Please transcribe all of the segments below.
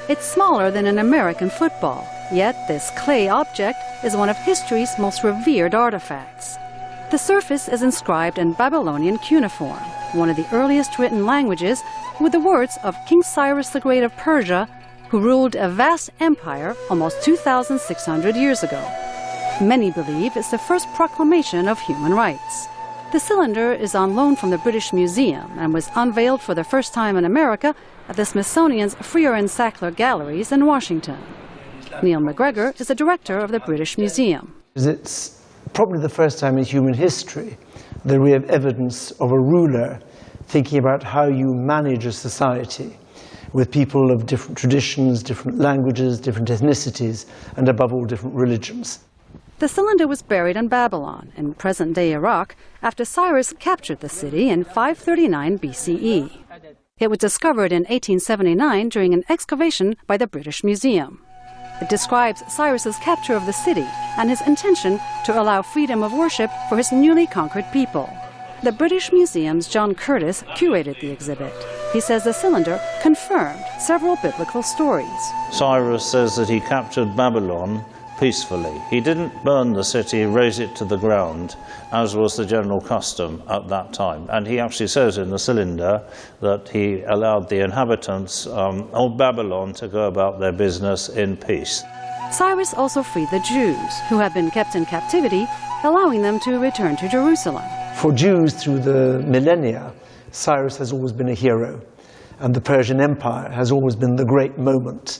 It's smaller than an American football, yet this clay object is one of history's most revered artifacts. The surface is inscribed in Babylonian cuneiform, one of the earliest written languages, with the words of King Cyrus the Great of Persia, who ruled a vast empire almost 2,600 years ago. Many believe it's the first proclamation of human rights. The cylinder is on loan from the British Museum and was unveiled for the first time in America at the Smithsonian's Freer and Sackler Galleries in Washington. Neil McGregor is the director of the British Museum. It's probably the first time in human history that we have evidence of a ruler thinking about how you manage a society with people of different traditions, different languages, different ethnicities, and above all, different religions. The cylinder was buried in Babylon, in present-day Iraq, after Cyrus captured the city in 539 BCE. It was discovered in 1879 during an excavation by the British Museum. It describes Cyrus's capture of the city and his intention to allow freedom of worship for his newly conquered people. The British Museum's John Curtis curated the exhibit. He says the cylinder confirmed several biblical stories. Cyrus says that he captured Babylon peacefully. He didn't burn the city, raze it to the ground, as was the general custom at that time. And he actually says in the cylinder that he allowed the inhabitants of Babylon to go about their business in peace. Cyrus also freed the Jews, who had been kept in captivity, allowing them to return to Jerusalem. For Jews through the millennia, Cyrus has always been a hero, and the Persian Empire has always been the great moment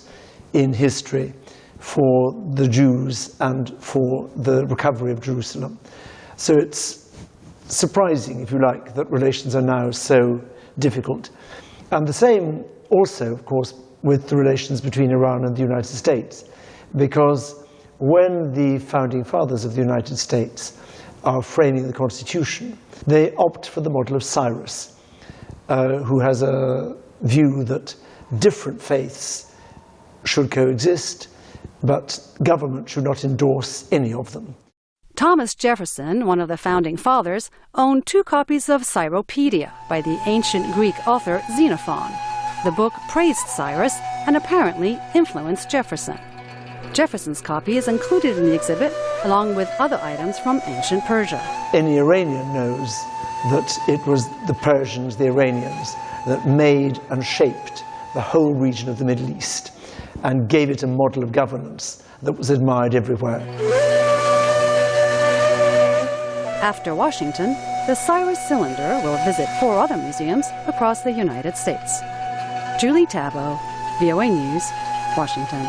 in history for the Jews and for the recovery of Jerusalem. So it's surprising, if you like, that relations are now so difficult. And the same also, of course, with the relations between Iran and the United States, because when the founding fathers of the United States are framing the Constitution, they opt for the model of Cyrus, who has a view that different faiths should coexist, but government should not endorse any of them. Thomas Jefferson, one of the founding fathers, owned 2 copies of Cyropedia by the ancient Greek author Xenophon. The book praised Cyrus and apparently influenced Jefferson. Jefferson's copy is included in the exhibit, along with other items from ancient Persia. Any Iranian knows that it was the Persians, the Iranians, that made and shaped the whole region of the Middle East and gave it a model of governance that was admired everywhere. After Washington, the Cyrus cylinder will visit 4 other museums across the United States. Julie Taboh, VOA News, Washington.